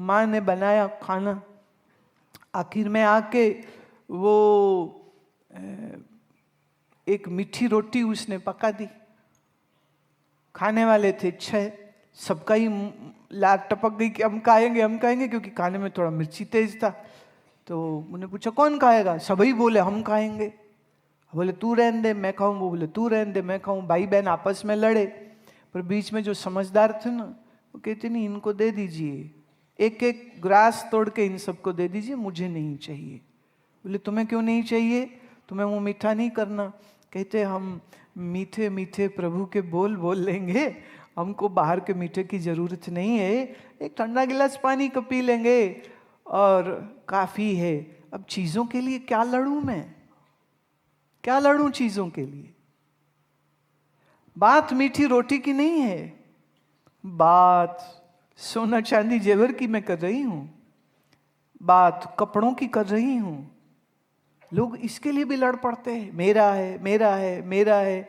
माँ ने बनाया खाना, आखिर में आके वो एक मीठी रोटी उसने पका दी। खाने वाले थे 6, सबका ही लार टपक गई कि हम खाएंगे, क्योंकि खाने में थोड़ा मिर्ची तेज था। तो उन्हें पूछा कौन खाएगा, सभी बोले हम खाएंगे। बोले तू रहने दे मैं खाऊं, वो बोले तू रहने दे मैं खाऊं। भाई बहन आपस में लड़े, पर बीच में जो समझदार थे ना वो कहते नहीं इनको दे दीजिए, एक एक ग्रास तोड़ के इन सबको दे दीजिए, मुझे नहीं चाहिए। बोले तुम्हें क्यों नहीं चाहिए, तुम्हें वो मीठा नहीं करना। कहते हम मीठे मीठे प्रभु के बोल बोल लेंगे, हमको बाहर के मीठे की जरूरत नहीं है, एक ठंडा गिलास पानी का पी लेंगे और काफी है। अब चीजों के लिए क्या लड़ूं मैं, क्या लड़ूं चीजों के लिए। बात मीठी रोटी की नहीं है, बात सोना चांदी जेवर की मैं कर रही हूं, बात कपड़ों की कर रही हूं। लोग इसके लिए भी लड़ पड़ते हैं, मेरा है मेरा है मेरा है।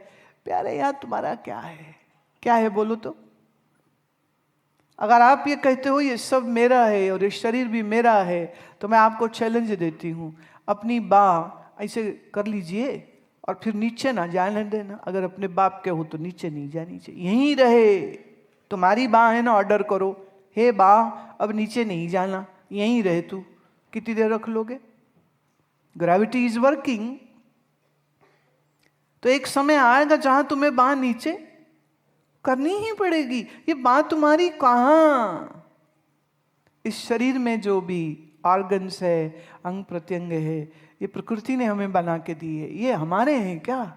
प्यारे यार तुम्हारा क्या है, क्या है बोलो तो। अगर आप ये कहते हो ये सब मेरा है और ये शरीर भी मेरा है, तो मैं आपको चैलेंज देती हूं, अपनी बाह ऐसे कर लीजिए और फिर नीचे ना जाने देना। अगर अपने बाप के हो तो नीचे नहीं जानी चाहिए, यहीं रहे। तुम्हारी बाह है ना, ऑर्डर करो, हे बाह अब नीचे नहीं जाना, यहीं रहे तू। कितनी देर रख लोगे? Gravity is working. तो एक समय आएगा जहां तुम्हें बाह नीचे करनी ही पड़ेगी। ये बात तुम्हारी कहां? इस शरीर में जो भी ऑर्गन्स है, अंग प्रत्यंग है, ये प्रकृति ने हमें बना के दी है, ये हमारे हैं क्या?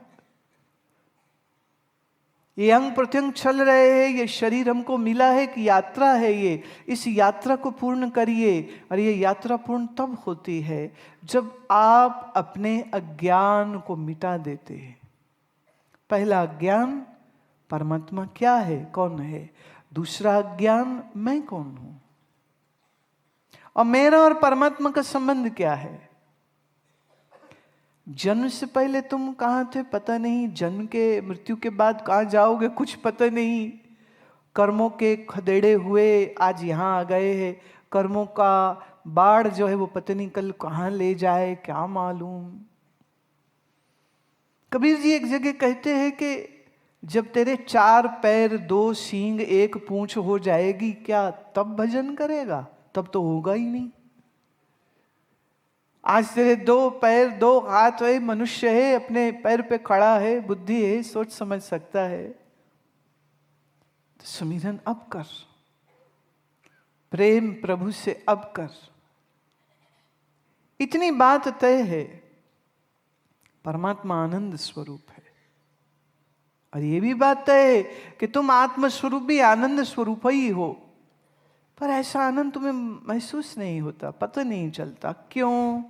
ये अंग प्रत्यंग चल रहे हैं, ये शरीर हमको मिला है कि यात्रा है ये। इस यात्रा को पूर्ण करिए, और ये यात्रा पूर्ण तब होती है जब आप अपने अज्ञान को मिटा देते हैं। पहला अज्ञान परमात्मा क्या है, कौन है। दूसरा अज्ञान मैं कौन हूं, और मेरा और परमात्मा का संबंध क्या है। जन्म से पहले तुम कहां थे पता नहीं, जन्म के मृत्यु के बाद कहां जाओगे कुछ पता नहीं। कर्मों के खदेड़े हुए आज यहां आ गए हैं, कर्मों का बाढ़ जो है वो पता नहीं कल कहां ले जाए, क्या मालूम। कबीर जी एक जगह कहते हैं कि जब तेरे 4 पैर 2 सींग 1 पूंछ हो जाएगी क्या तब भजन करेगा? तब तो होगा ही नहीं। आज तेरे 2 पैर 2 हाथ है, मनुष्य है, अपने पैर पे खड़ा है, बुद्धि है, सोच समझ सकता है, तो सुमिरन अब कर, प्रेम प्रभु से अब कर। इतनी बात तय है, परमात्मा आनंद स्वरूप है। और ये भी बात तय है कि तुम आत्म स्वरूप भी आनंद स्वरूप ही हो, पर ऐसा आनंद तुम्हें महसूस नहीं होता, पता नहीं चलता। क्यों?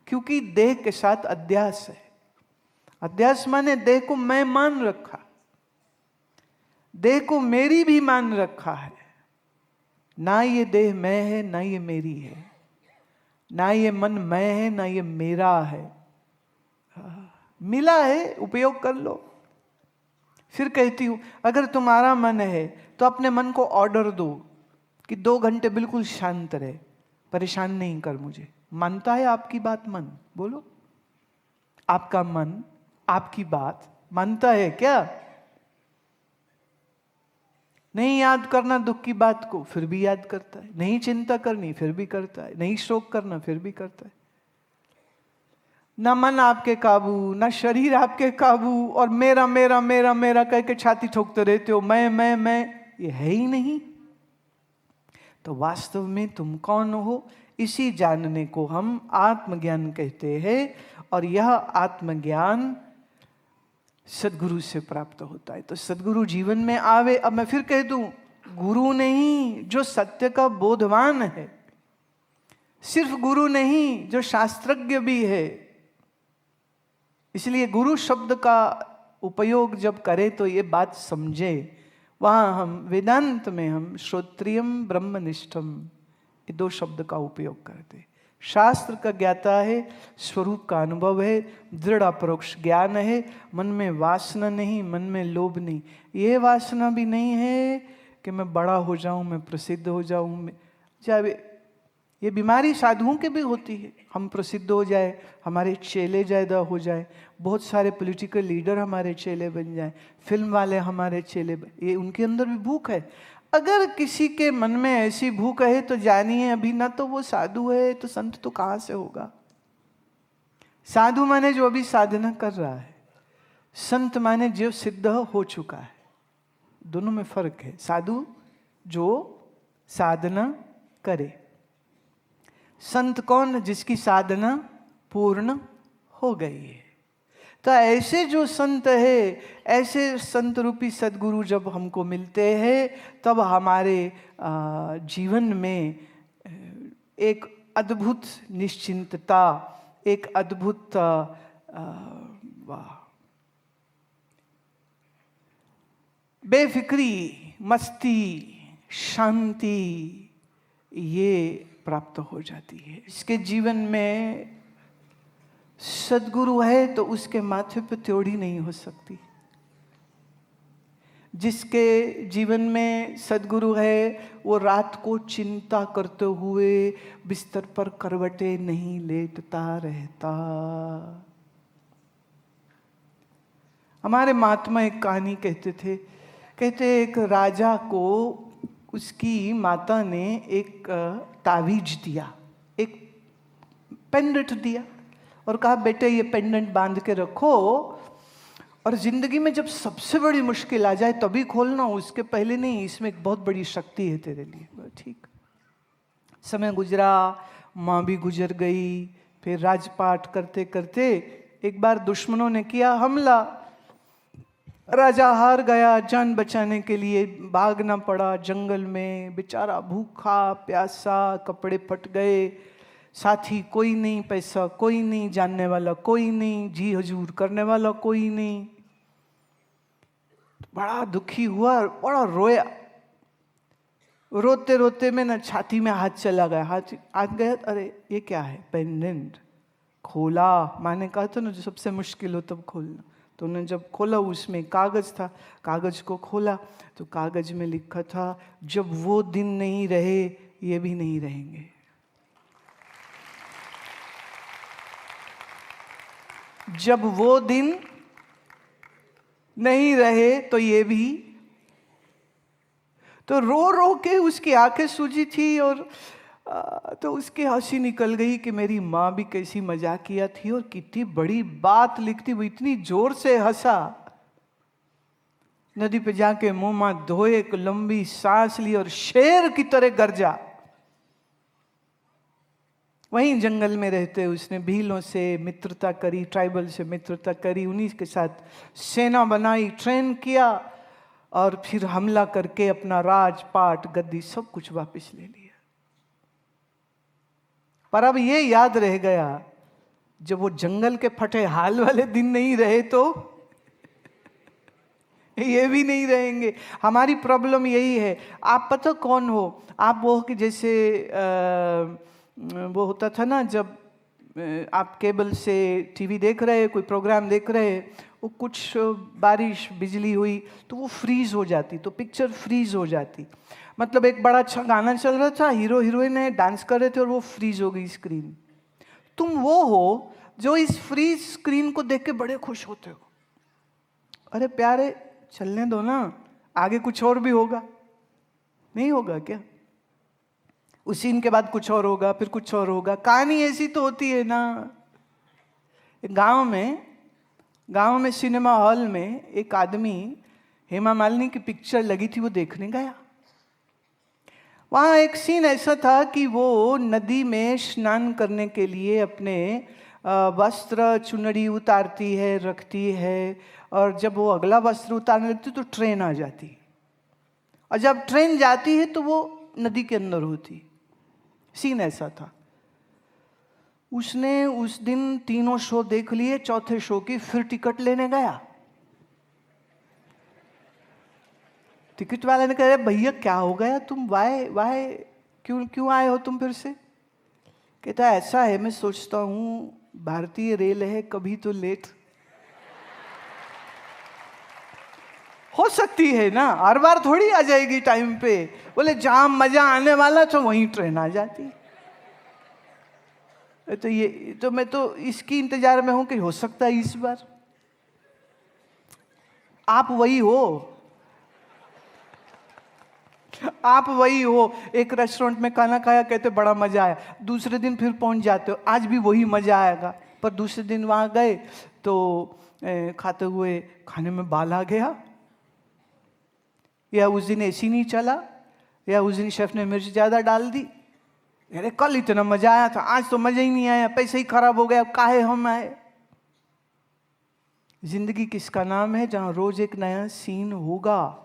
क्योंकि देह के साथ अध्यास है। अध्यास माने देह को मैं मान रखा, देह को मेरी भी मान रखा है। ना ये देह मैं है, ना ये मेरी है, ना ये मन मैं है, ना ये मेरा है। मिला है, उपयोग कर लो। फिर कहती हूं, अगर तुम्हारा मन है तो अपने मन को ऑर्डर दो कि 2 घंटे बिल्कुल शांत रहे, परेशान नहीं कर मुझे। मानता है आपकी बात मन? बोलो, आपका मन आपकी बात मानता है क्या? नहीं याद करना दुख की बात को, फिर भी याद करता है। नहीं चिंता करनी, फिर भी करता है। नहीं शोक करना, फिर भी करता है। ना मन आपके काबू, ना शरीर आपके काबू, और मेरा मेरा मेरा मेरा कह के छाती ठोकते रहते हो, मैं, ये है ही नहीं। तो वास्तव में तुम कौन हो, इसी जानने को हम आत्मज्ञान कहते हैं। और यह आत्मज्ञान सदगुरु से प्राप्त होता है। तो सदगुरु जीवन में आवे। अब मैं फिर कह दूं, गुरु नहीं जो सत्य का बोधवान है, सिर्फ गुरु नहीं जो शास्त्रज्ञ भी है। इसलिए गुरु शब्द का उपयोग जब करें तो ये बात समझे। वहां हम वेदांत में हम श्रोत्रियम ब्रह्मनिष्ठम, ये 2 शब्द का उपयोग करते। शास्त्र का ज्ञाता है, स्वरूप का अनुभव है, दृढ़ अपरोक्ष ज्ञान है, मन में वासना नहीं, मन में लोभ नहीं। ये वासना भी नहीं है कि मैं बड़ा हो जाऊं, मैं प्रसिद्ध हो जाऊं, चाहे ये बीमारी साधुओं के भी होती है, हम प्रसिद्ध हो जाए, हमारे चेले ज़्यादा हो जाए, बहुत सारे पॉलिटिकल लीडर हमारे चेले बन जाए, फिल्म वाले हमारे चेले ये उनके अंदर भी भूख है। अगर किसी के मन में ऐसी भूख है तो जानिए अभी ना तो वो साधु है तो संत तो कहाँ से होगा। साधु माने जो अभी साधना कर रहा है, संत माने जो सिद्ध हो चुका है। दोनों में फर्क है। साधु जो साधना करे, संत कौन? जिसकी साधना पूर्ण हो गई है। तो ऐसे जो संत है, ऐसे संत रूपी सदगुरु जब हमको मिलते हैं तब हमारे जीवन में एक अद्भुत निश्चिंतता, एक अद्भुत बेफिक्री, मस्ती, शांति ये प्राप्त हो जाती है। इसके जीवन में सदगुरु है तो उसके माथे पे त्योड़ी नहीं हो सकती। जिसके जीवन में सदगुरु है वो रात को चिंता करते हुए बिस्तर पर करवटे नहीं लेटता रहता। हमारे महात्मा एक कहानी कहते थे, कहते एक राजा को उसकी माता ने एक तावीज दिया, एक पेंडेंट दिया और कहा बेटे ये पेंडेंट बांध के रखो और जिंदगी में जब सबसे बड़ी मुश्किल आ जाए तभी खोलना, उसके पहले नहीं, इसमें एक बहुत बड़ी शक्ति है तेरे लिए। ठीक। समय गुजरा, माँ भी गुजर गई, फिर राजपाट करते करते एक बार दुश्मनों ने किया हमला, राजा हार गया, जान बचाने के लिए भागना पड़ा जंगल में, बेचारा भूखा प्यासा, कपड़े फट गए, साथी कोई नहीं, पैसा कोई नहीं, जानने वाला कोई नहीं, जी हजूर करने वाला कोई नहीं। बड़ा दुखी हुआ, बड़ा रोया, रोते रोते में ना छाती में हाथ चला गया, हाथ गया, अरे ये क्या है? पेंडेंट। खोला, माँ ने कहा था ना जो सबसे मुश्किल हो तब खोलना, तो उन्होंने जब खोला उसमें कागज था, कागज को खोला तो कागज में लिखा था जब वो दिन नहीं रहे ये भी नहीं रहेंगे। जब वो दिन नहीं रहे तो ये भी। तो रो रो के उसकी आंखें सूजी थी और तो उसकी हंसी निकल गई कि मेरी माँ भी कैसी मजाकिया थी और कितनी बड़ी बात लिखती। वो इतनी जोर से हंसा, नदी पे जाके मुंह माँ धोए, एक लंबी सांस ली और शेर की तरह गरजा। वहीं जंगल में रहते उसने भीलों से मित्रता करी, ट्राइबल से मित्रता करी, उन्हीं के साथ सेना बनाई, ट्रेन किया और फिर हमला करके अपना राजपाट, गद्दी सब कुछ वापस ले लिया। पर अब ये याद रह गया जब वो जंगल के फटे हाल वाले दिन नहीं रहे तो ये भी नहीं रहेंगे। हमारी प्रॉब्लम यही है। आप पता कौन हो? आप वो कि जैसे वो होता था ना जब आप केबल से टीवी देख रहे, कोई प्रोग्राम देख रहे, वो कुछ बारिश बिजली हुई तो वो फ्रीज हो जाती, तो पिक्चर फ्रीज हो जाती। मतलब एक बड़ा अच्छा गाना चल रहा था, हीरो हीरोइन है डांस कर रहे थे और वो फ्रीज हो गई स्क्रीन। तुम वो हो जो इस फ्रीज स्क्रीन को देख के बड़े खुश होते हो। अरे प्यारे चलने दो ना, आगे कुछ और भी होगा। नहीं होगा क्या? उस सीन के बाद कुछ और होगा, फिर कुछ और होगा। कहानी ऐसी तो होती है ना। गांव में सिनेमा हॉल में एक आदमी हेमा मालिनी की पिक्चर लगी थी, वो देखने गया। वहाँ एक सीन ऐसा था कि वो नदी में स्नान करने के लिए अपने वस्त्र चुनरी उतारती है, रखती है, और जब वो अगला वस्त्र उतारने लगती तो ट्रेन आ जाती, और जब ट्रेन जाती है तो वो नदी के अंदर होती। सीन ऐसा था। उसने उस दिन 3 शो देख लिए, चौथे शो की फिर टिकट लेने गया। टिकट वाले ने कहा भैया क्या हो गया, तुम वाई क्यों आए हो तुम फिर से? कहता ऐसा है, मैं सोचता हूँ भारतीय रेल है, कभी तो लेट हो सकती है ना, हर बार थोड़ी आ जाएगी टाइम पे। बोले जहां मजा आने वाला तो वहीं ट्रेन आ जाती। तो ये तो मैं तो इसकी इंतजार में हूं कि हो सकता है इस बार आप वही हो। आप वही हो, एक रेस्टोरेंट में खाना खाया, कहते बड़ा मजा आया, दूसरे दिन फिर पहुंच जाते हो, आज भी वही मजा आएगा, पर दूसरे दिन वहां गए तो खाते हुए खाने में बाल आ गया, या उस दिन एसी नहीं चला, या उस दिन शेफ ने मिर्च ज्यादा डाल दी। अरे कल इतना मजा आया था, आज तो मजा ही नहीं आया, पैसे ही खराब हो गया, काहे हम आए। जिंदगी किसका नाम है जहां रोज एक नया सीन होगा।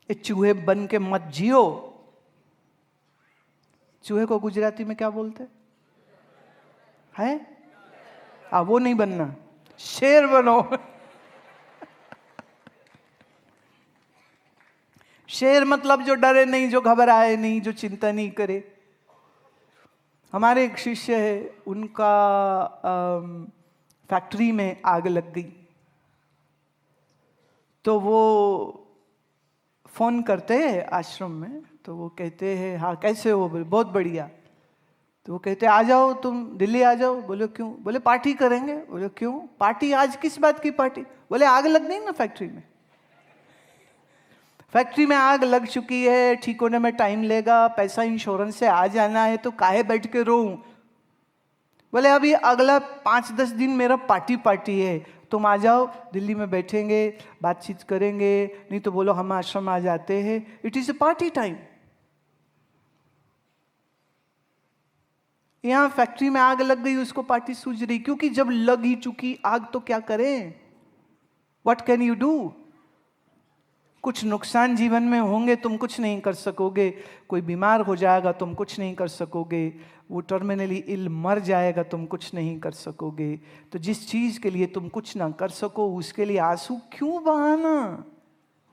ये चूहे बन के मत जियो। चूहे को गुजराती में क्या बोलते हैं? वो नहीं बनना, शेर बनो। शेर मतलब जो डरे नहीं, जो घबराए नहीं, जो चिंता नहीं करे। हमारे एक शिष्य है, उनका फैक्ट्री में आग लग गई, तो वो फोन करते हैं आश्रम में, तो वो कहते हैं हाँ कैसे हो, बोले बहुत बढ़िया। तो वो कहते आ जाओ तुम दिल्ली आ जाओ। बोले क्यों? बोले पार्टी करेंगे। बोले क्यों पार्टी? आज किस बात की पार्टी? बोले आग लग गई ना फैक्ट्री में। फैक्ट्री में आग लग चुकी है, ठीक होने में टाइम लेगा, पैसा इंश्योरेंस से आ जाना है, तो काहे बैठ के रोऊं। बोले अभी अगला 5-10 दिन मेरा पार्टी है, तुम आ जाओ, दिल्ली में बैठेंगे, बातचीत करेंगे, नहीं तो बोलो हम आश्रम आ जाते हैं, it is a party time. यहां फैक्ट्री में आग लग गई, उसको पार्टी सूझ रही, क्योंकि जब लग ही चुकी आग तो क्या करें? What can you do? कुछ नुकसान जीवन में होंगे, तुम कुछ नहीं कर सकोगे। कोई बीमार हो जाएगा, तुम कुछ नहीं कर सकोगे। वो टर्मिनली इल मर जाएगा, तुम कुछ नहीं कर सकोगे। तो जिस चीज के लिए तुम कुछ ना कर सको, उसके लिए आंसू क्यों बहाना?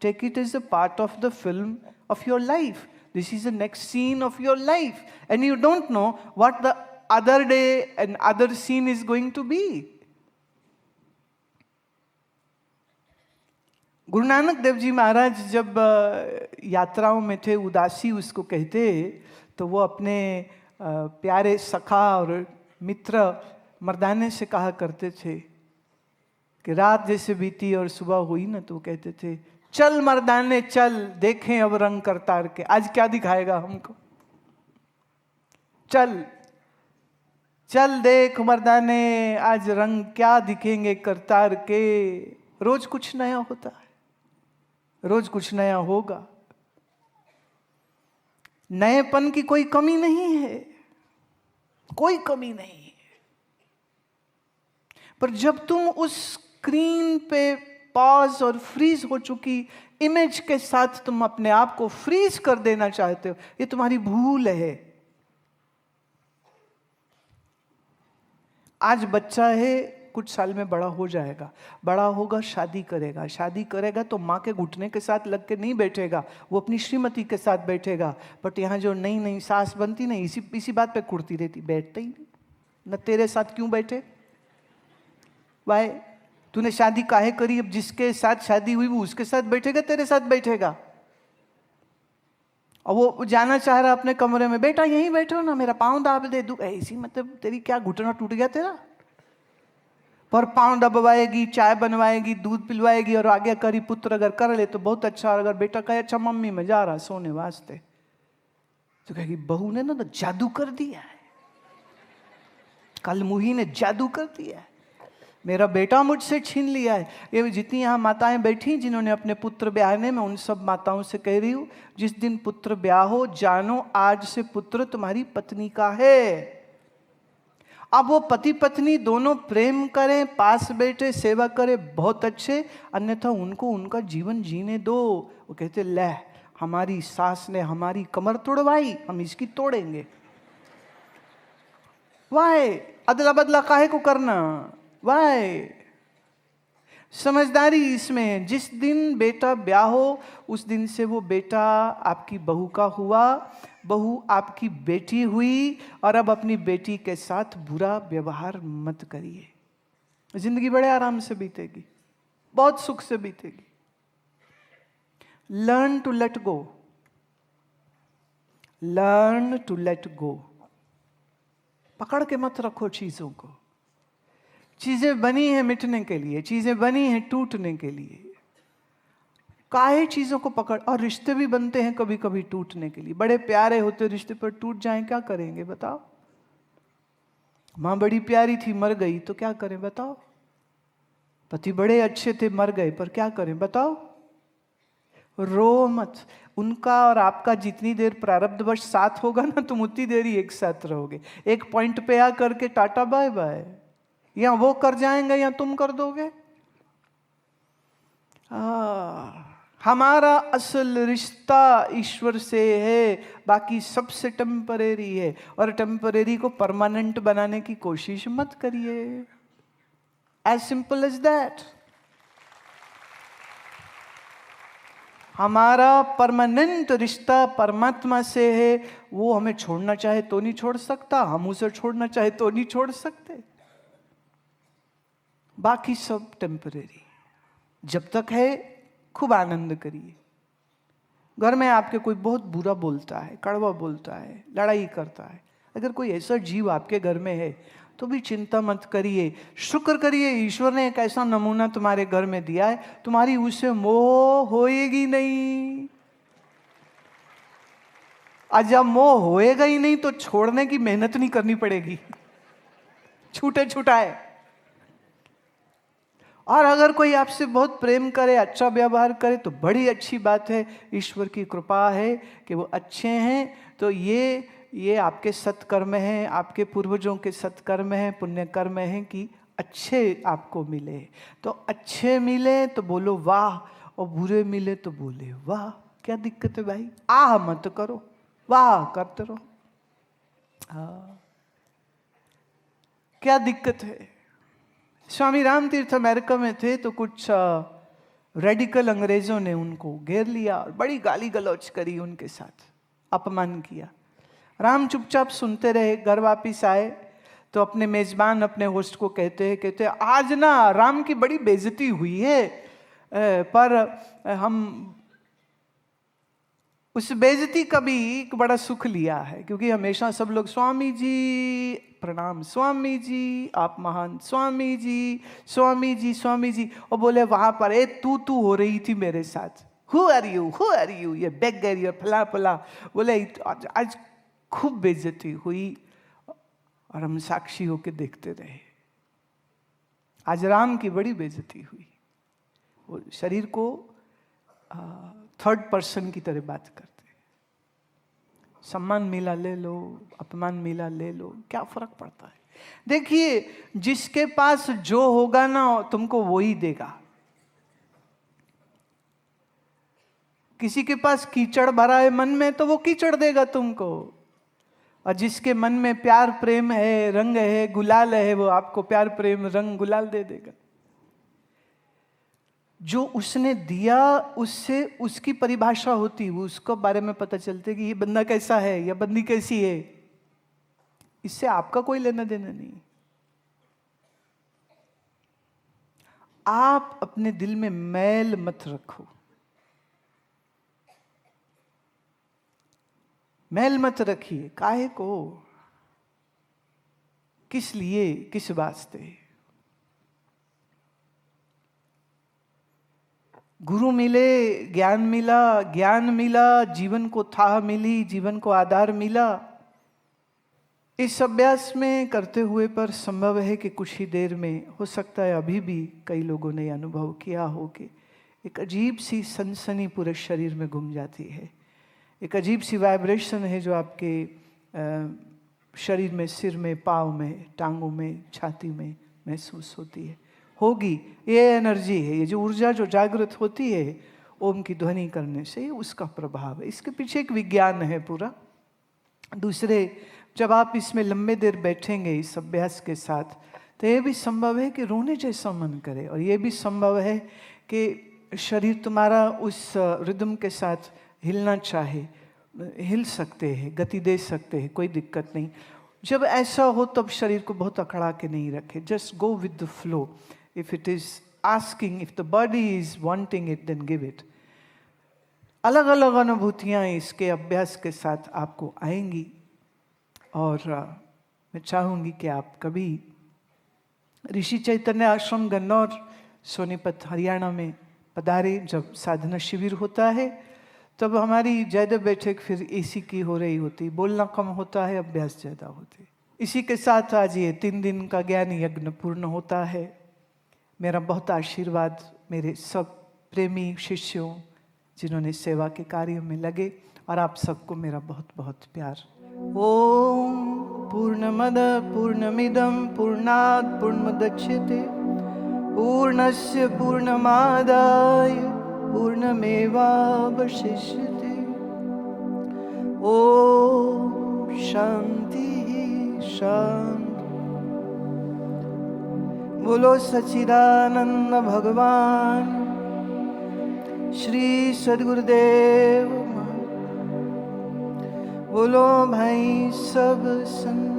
Take it as a part of the film of your life. This is the next scene of your life, and you don't know what the other day and other scene is going to be. Guru Nanak Dev ji महाराज जब यात्राओं में थे, उदासी उसको कहते, तो वो अपने प्यारे सखा और मित्र मर्दाने से कहा करते थे कि रात जैसे बीती और सुबह हुई ना, तो वो कहते थे चल मर्दाने चल, देखें अब रंग करतार के, आज क्या दिखाएगा हमको। चल चल देख मर्दाने, आज रंग क्या दिखेंगे करतार के। रोज कुछ नया होता है, रोज कुछ नया होगा। नएपन की कोई कमी नहीं है, कोई कमी नहीं है, पर जब तुम उस स्क्रीन पे पॉज और फ्रीज हो चुकी इमेज के साथ तुम अपने आप को फ्रीज कर देना चाहते हो, ये तुम्हारी भूल है। आज बच्चा है, कुछ साल में बड़ा हो जाएगा, बड़ा होगा शादी करेगा, शादी करेगा तो माँ के घुटने के साथ लग के नहीं बैठेगा, वो अपनी श्रीमती के साथ बैठेगा। बट यहाँ जो नई नई सास बनती ना, इसी बात पे कुड़ती रहती, बैठते ही नहीं न, तेरे साथ क्यों बैठे भाई, तूने शादी काहे करी? अब जिसके साथ शादी हुई वो उसके साथ बैठेगा, तेरे साथ बैठेगा। और वो जाना चाह रहा अपने कमरे में, बेटा यहीं बैठो ना, मेरा पाँव दाब दे दूं। ऐसी मतलब तेरी क्या घुटना टूट गया तेरा? पर पाँव दबवाएगी, चाय बनवाएगी, दूध पिलवाएगी, और आगे करी पुत्र अगर कर ले तो बहुत अच्छा, और अगर बेटा कहे अच्छा मम्मी मैं जा रहा सोने वास्ते, तो कहेगी बहू ने ना तो जादू कर दिया है, कल मुही ने जादू कर दिया है, मेरा बेटा मुझसे छीन लिया है। ये जितनी यहाँ माताएं बैठी जिन्होंने अपने पुत्र ब्याहने में, उन सब माताओं से कह रही हूँ, जिस दिन पुत्र ब्याह हो, जानो आज से पुत्र तुम्हारी पत्नी का है। अब वो पति पत्नी दोनों प्रेम करें, पास बैठे सेवा करें, बहुत अच्छे, अन्यथा उनको उनका जीवन जीने दो। वो कहते ले, हमारी सास ने हमारी कमर तोड़वाई, हम इसकी तोड़ेंगे। वाई अदला बदला काहे को करना? वाई समझदारी इसमें, जिस दिन बेटा ब्याह हो उस दिन से वो बेटा आपकी बहू का हुआ, बहू आपकी बेटी हुई, और अब अपनी बेटी के साथ बुरा व्यवहार मत करिए, जिंदगी बड़े आराम से बीतेगी, बहुत सुख से बीतेगी। Learn to let go, learn to let go. पकड़ के मत रखो चीजों को। चीजें बनी हैं मिटने के लिए, चीजें बनी हैं टूटने के लिए। काहे चीजों को पकड़, और रिश्ते भी बनते हैं कभी कभी टूटने के लिए। बड़े प्यारे होते रिश्ते पर टूट जाएं, क्या करेंगे बताओ? मां बड़ी प्यारी थी, मर गई तो क्या करें बताओ? पति बड़े अच्छे थे, मर गए, पर क्या करें बताओ? रो मत। उनका और आपका जितनी देर प्रारब्धवश साथ होगा ना, तुम उतनी देर ही एक साथ रहोगे। एक पॉइंट पे आ करके टाटा बाय बाय, या वो कर जाएंगे या तुम कर दोगे। हमारा असल रिश्ता ईश्वर से है, बाकी सबसे टेम्परेरी है। और टेम्परेरी को परमानेंट बनाने की कोशिश मत करिए। As simple as that. हमारा परमानेंट रिश्ता परमात्मा से है। वो हमें छोड़ना चाहे तो नहीं छोड़ सकता, हम उसे छोड़ना चाहे तो नहीं छोड़ सकते। बाकी सब टेम्परेरी। जब तक है खूब आनंद करिए। घर में आपके कोई बहुत बुरा बोलता है, कड़वा बोलता है, लड़ाई करता है, अगर कोई ऐसा जीव आपके घर में है तो भी चिंता मत करिए, शुक्र करिए। ईश्वर ने एक ऐसा नमूना तुम्हारे घर में दिया है, तुम्हारी उससे मोह होएगी नहीं। और जब मोह होएगा ही नहीं तो छोड़ने की मेहनत नहीं करनी पड़ेगी, छूटे छुटाए। और अगर कोई आपसे बहुत प्रेम करे, अच्छा व्यवहार करे तो बड़ी अच्छी बात है। ईश्वर की कृपा है कि वो अच्छे हैं। तो ये आपके सत्कर्म हैं, आपके पूर्वजों के सत्कर्म हैं, पुण्य कर्म हैं कि अच्छे आपको मिले। तो अच्छे मिले तो बोलो वाह, और बुरे मिले तो बोले वाह। क्या दिक्कत है भाई? आह मत करो, वाह करते रहो। हाँ, क्या दिक्कत है? स्वामी राम तीर्थ अमेरिका में थे तो कुछ रेडिकल अंग्रेजों ने उनको घेर लिया और बड़ी गाली गलौज करी, उनके साथ अपमान किया। राम चुपचाप सुनते रहे। घर वापिस आए तो अपने मेजबान, अपने होस्ट को कहते आज ना राम की बड़ी बेइज्जती हुई है, पर हम उस बेइज्जती का भी एक बड़ा सुख लिया है, क्योंकि हमेशा सब लोग स्वामी जी प्रणाम, स्वामी जी आप महान, स्वामी जी स्वामी जी स्वामी जी। और बोले वहां पर तू हो रही थी मेरे साथ, हु आर यू, ये बेगर, ये फला फला। बोले आज खूब बेइज्जती हुई और हम साक्षी होके देखते रहे। आज राम की बड़ी बेइज्जती हुई। वो शरीर को थर्ड पर्सन की तरह बात करते। सम्मान मिला ले लो, अपमान मिला ले लो, क्या फर्क पड़ता है? देखिए, जिसके पास जो होगा ना तुमको वो ही देगा। किसी के पास कीचड़ भरा है मन में तो वो कीचड़ देगा तुमको, और जिसके मन में प्यार प्रेम है, रंग है, गुलाल है, वो आपको प्यार प्रेम रंग गुलाल दे देगा। जो उसने दिया उससे उसकी परिभाषा होती, वो उसको बारे में पता चलते कि ये बंदा कैसा है या बंदी कैसी है। इससे आपका कोई लेना देना नहीं। आप अपने दिल में मैल मत रखो, मैल मत रखिए। काहे को? किस लिए, किस वास्ते? गुरु मिले, ज्ञान मिला, जीवन को थाह मिली, जीवन को आधार मिला। इस अभ्यास में करते हुए पर संभव है कि कुछ ही देर में, हो सकता है अभी भी कई लोगों ने अनुभव किया हो कि एक अजीब सी सनसनी पूरे शरीर में घूम जाती है। एक अजीब सी वाइब्रेशन है जो आपके शरीर में, सिर में, पाँव में, टांगों में, छाती में महसूस होती है। होगी, ये एनर्जी है, ये जो ऊर्जा जो जागृत होती है ओम की ध्वनि करने से, उसका प्रभाव है। इसके पीछे एक विज्ञान है पूरा। दूसरे, जब आप इसमें लंबे देर बैठेंगे इस अभ्यास के साथ, तो ये भी संभव है कि रोने जैसा मन करे, और ये भी संभव है कि शरीर तुम्हारा उस रिदम के साथ हिलना चाहे, हिल सकते हैं, गति दे सकते हैं, कोई दिक्कत नहीं। जब ऐसा हो तब शरीर को बहुत अकड़ा के नहीं रखे, just go with the flow. If it is asking, if the body is wanting it, then give it. अलग अलग अनुभूतियाँ इसके अभ्यास के साथ आपको आएंगी और मैं चाहूँगी कि आप कभी ऋषि चैतन्य आश्रम गन्नौर सोनीपत हरियाणा में पधारे। जब साधना शिविर होता है तब हमारी ज़्यादा बैठक फिर एसी की हो रही होती, बोलना कम होता है, अभ्यास ज़्यादा होते। इसी के साथ आज ये 3 दिन का ज्ञान यज्ञ पूर्ण होता है। मेरा बहुत आशीर्वाद मेरे सब प्रेमी शिष्यों जिन्होंने सेवा के कार्य में लगे, और आप सबको मेरा बहुत बहुत प्यार। ओम पूर्णमद पूर्णमिदं पूर्णात् पूर्णमुदच्यते पूर्णस्य पूर्णमादाय पूर्णमेवावशिष्यते। ओम शांति शांति। बोलो सच्चिदानंद भगवान श्री सद्गुरुदेव। बोलो भाई सब संत।